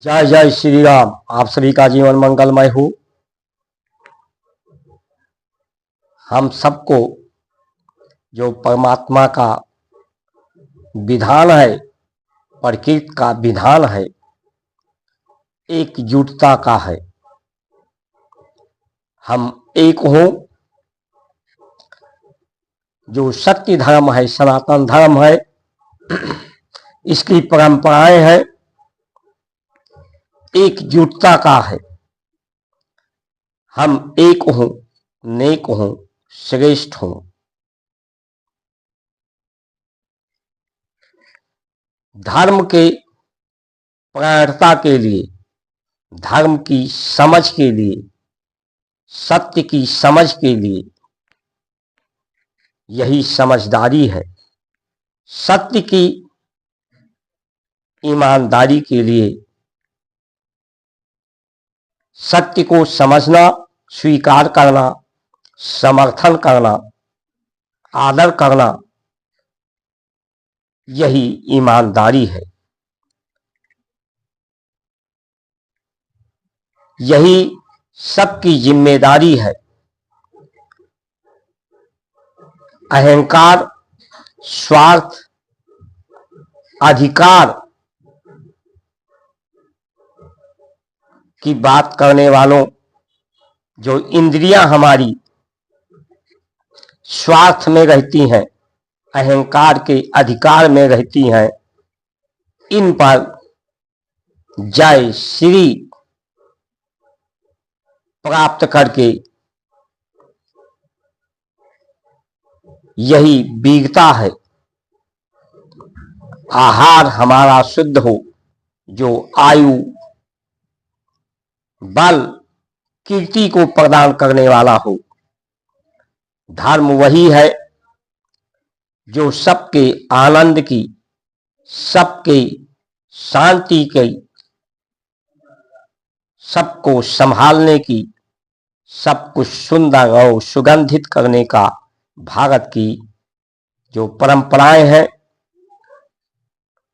जय जय श्री राम। आप सभी का जीवन मंगलमय हो। हम सबको जो परमात्मा का विधान है, प्रकृति का विधान है, एकजुटता का है। हम एक हों। जो सत्य धर्म है, सनातन धर्म है, इसकी परंपराएं हैं, एकजुटता का है। हम एक हों, नेक हों, श्रेष्ठ हों। धर्म के प्रखरता के लिए, धर्म की समझ के लिए, सत्य की समझ के लिए यही समझदारी है। सत्य की ईमानदारी के लिए सत्य को समझना, स्वीकार करना, समर्थन करना, आदर करना, यही ईमानदारी है। यही सबकी जिम्मेदारी है। अहंकार, स्वार्थ, अधिकार की बात करने वालों, जो इंद्रियां हमारी स्वार्थ में रहती हैं, अहंकार के अधिकार में रहती हैं, इन पर जय श्री प्राप्त करके यही वीरता है। आहार हमारा शुद्ध हो, जो आयु, बल, कीर्ति को प्रदान करने वाला हो। धर्म वही है जो सबके आनंद की, सबके शांति की, सबको संभालने की, सब कुछ सुंदर और सुगंधित करने का भारत की जो परंपराएं हैं,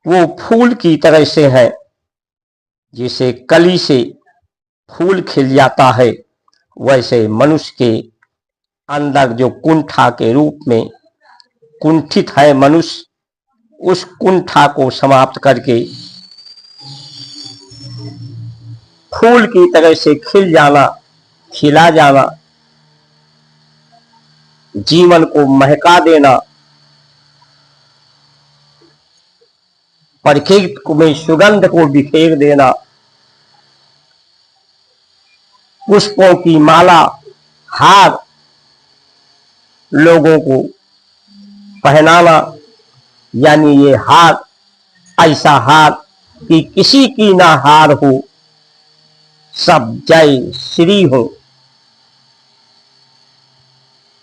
वो फूल की तरह से है। जैसे कली से फूल खिल जाता है, वैसे मनुष्य के अंदर जो कुंठा के रूप में कुंठित है मनुष्य, उस कुंठा को समाप्त करके फूल की तरह से खिल जाना, खिला जाना, जीवन को महका देना, प्रकृति में सुगंध को बिखेर देना, पुष्पों की माला, हार लोगों को पहनाना, यानी ये हार ऐसा हार कि किसी की ना हार हो, सब जय श्री हो।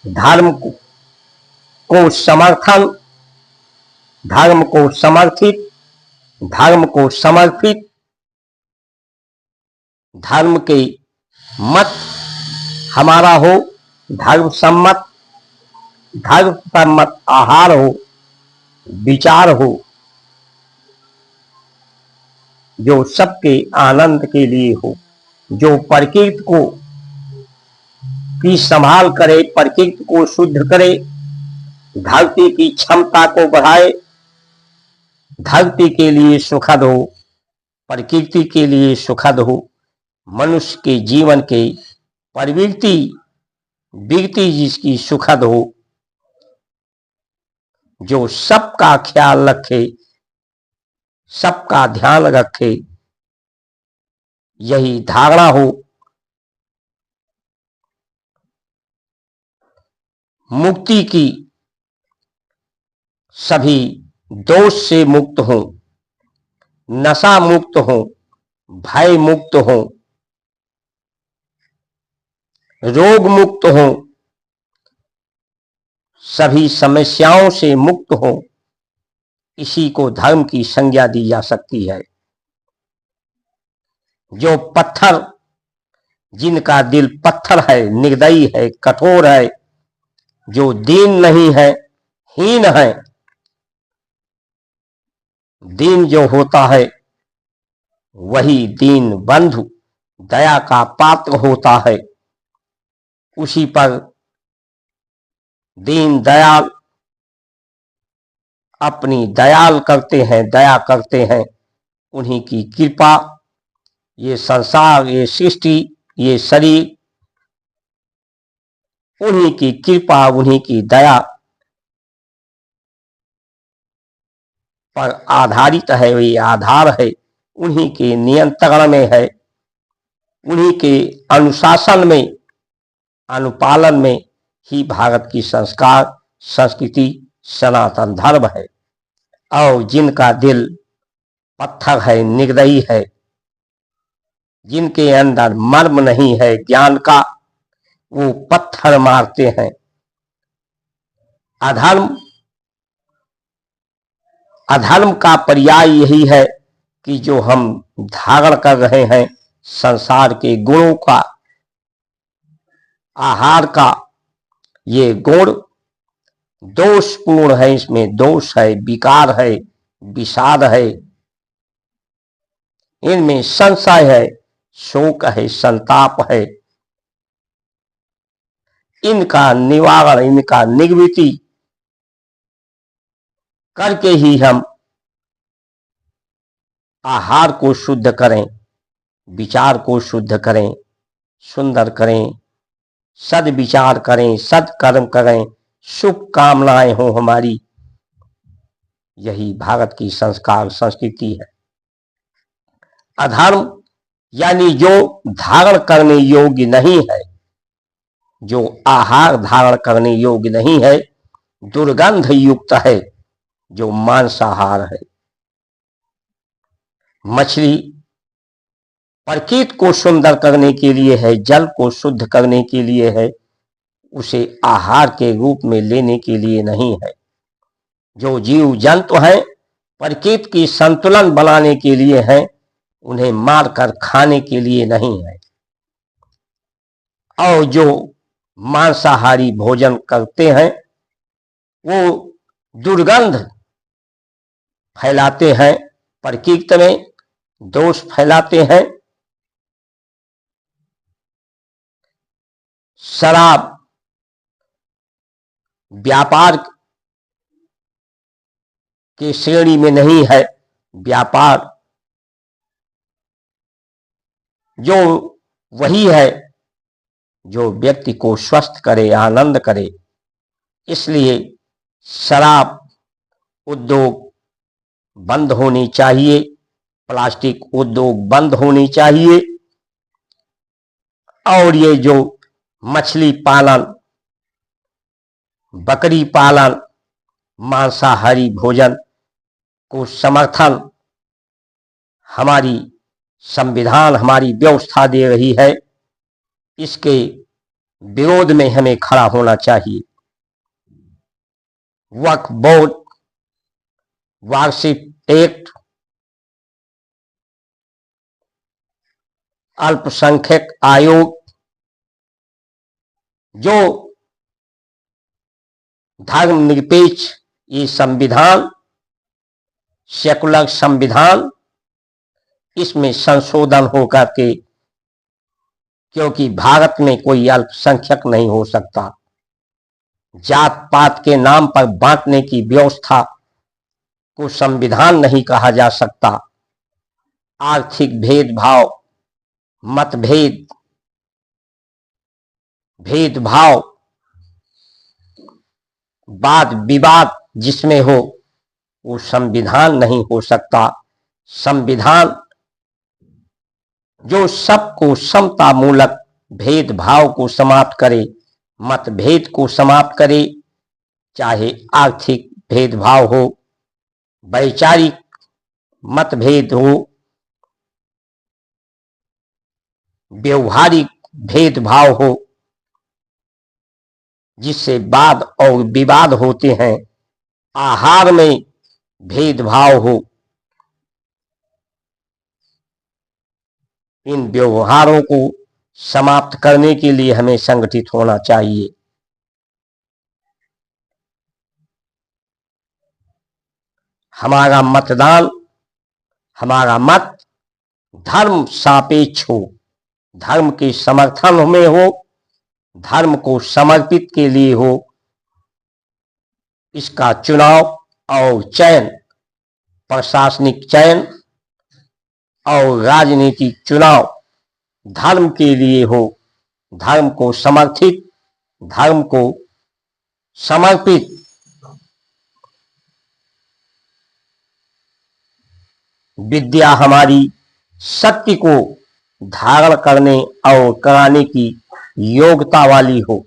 धर्म को समर्थन, धर्म को समर्थित, धर्म को समर्पित, धर्म के मत हमारा हो, धर्म सम्मत, धर्म सम्मत आहार हो, विचार हो, जो सबके आनंद के लिए हो, जो प्रकृति को की संभाल करे, प्रकृति को शुद्ध करे, धरती की क्षमता को बढ़ाए, धरती के लिए सुखद हो, प्रकृति के लिए सुखद हो, मनुष्य के जीवन के प्रवृत्ति विगति जिसकी सुखद हो, जो सबका ख्याल रखे, सबका ध्यान रखे, यही धारणा हो। मुक्ति की, सभी दोष से मुक्त हो, नशा मुक्त हो, भय मुक्त हो, रोग मुक्त हो, सभी समस्याओं से मुक्त हो, इसी को धर्म की संज्ञा दी जा सकती है। जो पत्थर, जिनका दिल पत्थर है, निर्दयी है, कठोर है, जो दीन नहीं है, हीन है, दीन जो होता है वही दीन बंधु दया का पात्र होता है। उसी पर दीन दयाल अपनी दया करते हैं। उन्हीं की कृपा, ये संसार, ये सृष्टि, ये शरीर उन्हीं की कृपा, उन्हीं की दया पर आधारित है, वही आधार है, उन्हीं के नियंत्रण में है, उन्हीं के अनुशासन में, अनुपालन में ही भारत की संस्कार, संस्कृति, सनातन धर्म है। और जिनका दिल पत्थर है, निर्दयी है, जिनके अंदर मर्म नहीं है ज्ञान का, वो पत्थर मारते हैं। अधर्म का पर्याय यही है कि जो हम धारण कर रहे हैं संसार के गुणों का, आहार का, ये गुण दोषपूर्ण है, इसमें दोष है, विकार है, विषाद है, इनमें संशय है, शोक है, संताप है। इनका निवारण, इनका निवृत्ति करके ही हम आहार को शुद्ध करें, विचार को शुद्ध करें, सुंदर करें, सद्विचार करें, सत्कर्म करें, शुभ कामनाएं हो हमारी। यही भारत की संस्कार, संस्कृति है। अधर्म यानी जो धारण करने योग्य नहीं है, जो आहार धारण करने योग्य नहीं है, दुर्गंध युक्त है, जो मांसाहार है। मछली प्रकृति को सुंदर करने के लिए है, जल को शुद्ध करने के लिए है, उसे आहार के रूप में लेने के लिए नहीं है। जो जीव जंतु हैं प्रकृति की संतुलन बनाने के लिए हैं, उन्हें मारकर खाने के लिए नहीं है। और जो मांसाहारी भोजन करते हैं वो दुर्गंध फैलाते हैं, प्रकृति में दोष फैलाते हैं। शराब व्यापार के श्रेणी में नहीं है। व्यापार जो वही है जो व्यक्ति को स्वस्थ करे, आनंद करे। इसलिए शराब उद्योग बंद होनी चाहिए, प्लास्टिक उद्योग बंद होनी चाहिए। और ये जो मछली पालन, बकरी पालन, मांसाहारी भोजन को समर्थन हमारी संविधान, हमारी व्यवस्था दे रही है, इसके विरोध में हमें खड़ा होना चाहिए। वक्फ बोर्ड, वार्षिक एक्ट, अल्पसंख्यक आयोग, जो धर्मनिरपेक्ष ये संविधान, सेकुलर संविधान, इसमें संशोधन होकर के, क्योंकि भारत में कोई अल्पसंख्यक नहीं हो सकता। जात पात के नाम पर बांटने की व्यवस्था को संविधान नहीं कहा जा सकता। आर्थिक भेदभाव, मतभेद, भेदभाव, वाद विवाद जिसमें हो वो संविधान नहीं हो सकता। संविधान जो सबको समता मूलक भेदभाव को समाप्त करे, मतभेद को समाप्त करे, चाहे आर्थिक भेदभाव हो, वैचारिक मतभेद हो, व्यवहारिक भेदभाव हो, जिससे वाद और विवाद होते हैं, आहार में भेदभाव हो, इन व्यवहारों को समाप्त करने के लिए हमें संगठित होना चाहिए। हमारा मतदान, हमारा मत धर्म सापेक्ष हो, धर्म के समर्थन में हो, धर्म को समर्पित के लिए हो, इसका चुनाव और चयन, प्रशासनिक चयन और राजनीतिक चुनाव धर्म के लिए हो, धर्म को समर्थित, धर्म को समर्पित। विद्या हमारी सत्य को धारण करने और कराने की योग्यता वाली हो।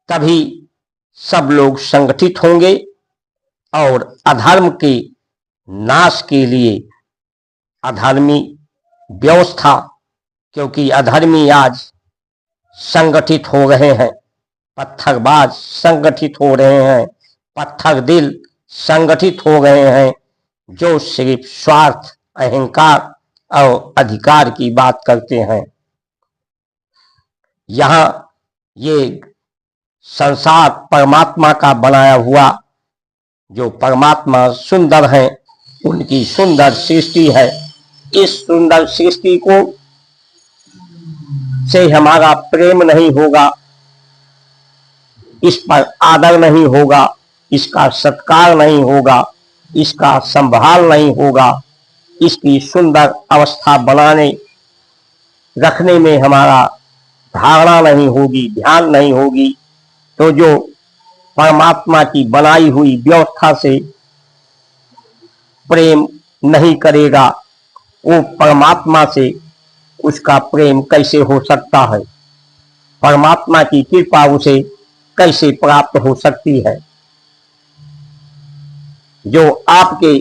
तभी सब लोग संगठित होंगे और अधर्म के नाश के लिए अधर्मी व्यवस्था, क्योंकि अधर्मी आज संगठित हो रहे हैं, पत्थरबाज संगठित हो रहे हैं, पत्थर दिल संगठित हो गए हैं, जो सिर्फ स्वार्थ, अहंकार और अधिकार की बात करते हैं। यहाँ ये संसार परमात्मा का बनाया हुआ, जो परमात्मा सुंदर है, उनकी सुंदर सृष्टि है। इस सुंदर सृष्टि को से हमारा प्रेम नहीं होगा, इस पर आदर नहीं होगा, इसका सत्कार नहीं होगा, इसका संभाल नहीं होगा, इसकी सुंदर अवस्था बनाने रखने में हमारा धारणा नहीं होगी, ध्यान नहीं होगी, तो जो परमात्मा की बनाई हुई व्यवस्था से प्रेम नहीं करेगा, वो परमात्मा से उसका प्रेम कैसे हो सकता है? परमात्मा की कृपा उसे कैसे प्राप्त हो सकती है? जो आपके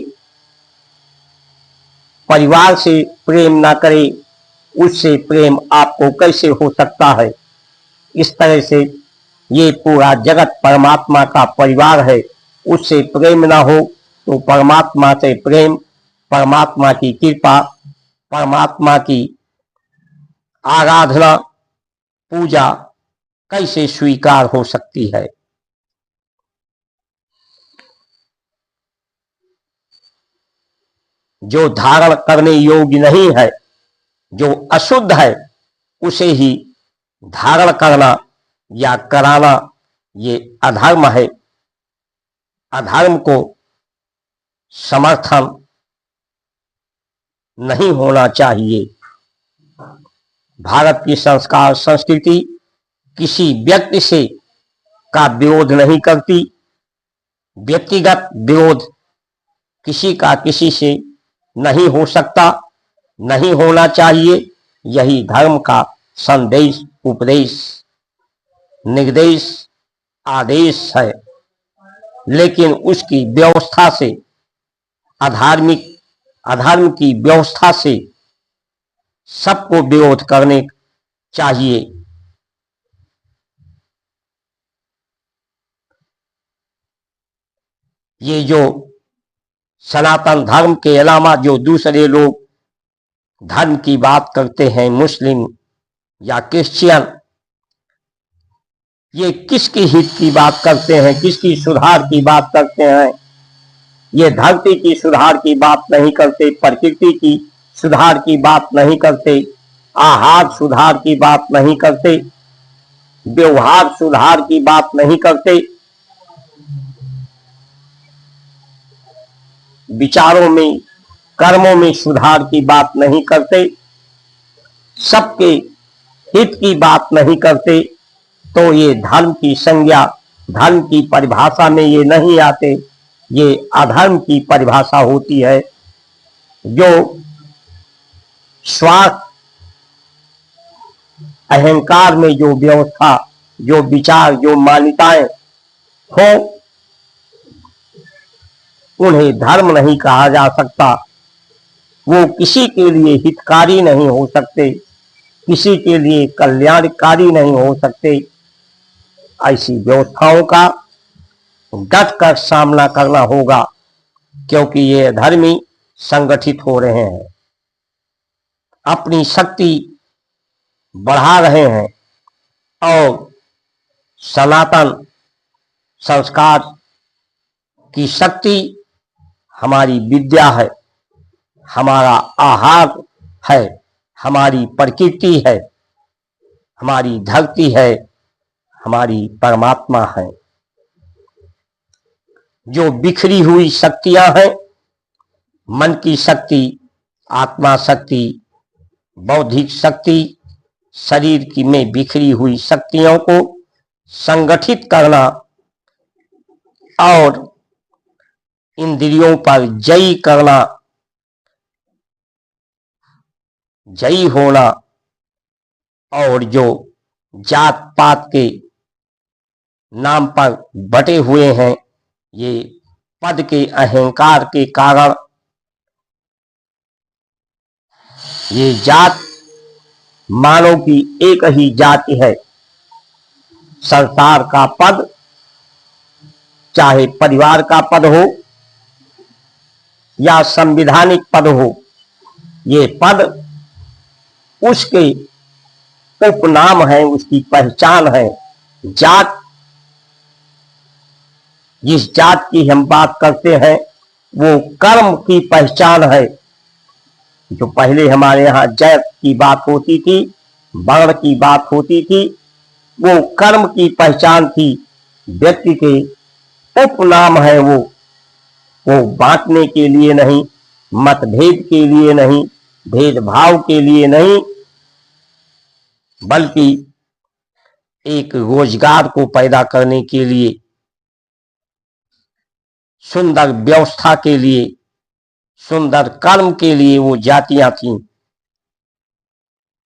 परिवार से प्रेम ना करे, उससे प्रेम आपको कैसे हो सकता है? इस तरह से ये पूरा जगत परमात्मा का परिवार है, उससे प्रेम ना हो तो परमात्मा से प्रेम, परमात्मा की कृपा, परमात्मा की आराधना, पूजा कैसे स्वीकार हो सकती है? जो धारण करने योग्य नहीं है, जो अशुद्ध है, उसे ही धारण करना या कराना ये अधर्म है। अधर्म को समर्थन नहीं होना चाहिए। भारत की संस्कार संस्कृति किसी व्यक्ति से का विरोध नहीं करती, व्यक्तिगत विरोध किसी का किसी से नहीं हो सकता, नहीं होना चाहिए। यही धर्म का संदेश, उपदेश, निर्देश, आदेश है। लेकिन उसकी व्यवस्था से, अधर्म की व्यवस्था से सबको विरोध करने चाहिए। ये जो सनातन धर्म के अलावा जो दूसरे लोग धर्म की बात करते हैं, मुस्लिम या क्रिश्चियन, ये किसकी हित की बात करते हैं, किसकी सुधार की बात करते हैं? ये धरती की सुधार की बात नहीं करते, प्रकृति की सुधार की बात नहीं करते, आहार सुधार की बात नहीं करते, व्यवहार सुधार की बात नहीं करते, विचारों में, कर्मों में सुधार की बात नहीं करते, सबके हित की बात नहीं करते, तो ये धर्म की संज्ञा, धर्म की परिभाषा में ये नहीं आते। ये अधर्म की परिभाषा होती है। जो स्वार्थ, अहंकार में जो व्यवस्था, जो विचार, जो मान्यताएं हो, उन्हें धर्म नहीं कहा जा सकता। वो किसी के लिए हितकारी नहीं हो सकते, किसी के लिए कल्याणकारी नहीं हो सकते। ऐसी व्यवस्थाओं का डट कर सामना करना होगा, क्योंकि ये धर्मी संगठित हो रहे हैं, अपनी शक्ति बढ़ा रहे हैं और सनातन संस्कार की शक्ति हमारी विद्या है, हमारा आहार है, हमारी प्रकृति है, हमारी धरती है, हमारी परमात्मा है। जो बिखरी हुई शक्तियां हैं, मन की शक्ति, आत्मा शक्ति, बौद्धिक शक्ति, शरीर की में बिखरी हुई शक्तियों को संगठित करना और इंद्रियों पर जयी करना, जयी होना, और जो जात पात के नाम पर बटे हुए हैं, ये पद के अहंकार के कारण ये जात मानव की एक ही जाति है। संसार का पद, चाहे परिवार का पद हो या संवैधानिक पद हो, ये पद उसके उपनाम है, उसकी पहचान है। जात, जिस जात की हम बात करते हैं, वो कर्म की पहचान है। जो पहले हमारे यहाँ जात की बात होती थी, वर्ण की बात होती थी, वो कर्म की पहचान थी। व्यक्ति के उपनाम है वो बांटने के लिए नहीं, मतभेद के लिए नहीं, भेदभाव के लिए नहीं, बल्कि एक रोजगार को पैदा करने के लिए, सुंदर व्यवस्था के लिए, सुंदर कर्म के लिए वो जातियां थीं।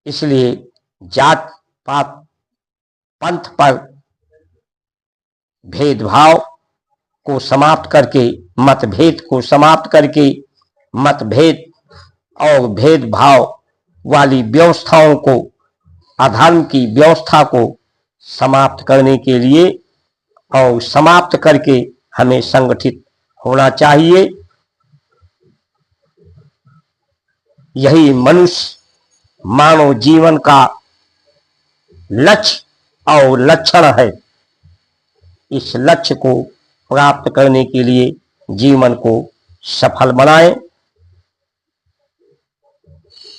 इसलिए जात पात पंथ पर भेदभाव को समाप्त करके, मतभेद को समाप्त करके, मतभेद और भेदभाव वाली व्यवस्थाओं को, अधर्म की व्यवस्था को समाप्त करने के लिए और समाप्त करके हमें संगठित होना चाहिए। यही मनुष्य मानव जीवन का लक्ष्य और लक्षण है। इस लक्ष्य को प्राप्त करने के लिए जीवन को सफल बनाएं।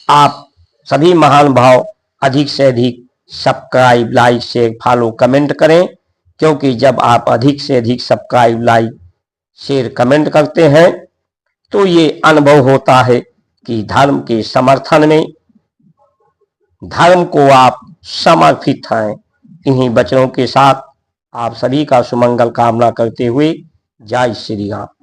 आप सभी महान भाव अधिक से अधिक subscribe, like, share, follow, comment करें, क्योंकि जब आप अधिक से अधिक सब्सक्राइब, लाइक, शेयर, कमेंट करते हैं तो ये अनुभव होता है कि धर्म के समर्थन में, धर्म को आप समर्पित हैं। इन्हीं वचनों के साथ आप सभी का सुमंगल कामना करते हुए जय श्री राम।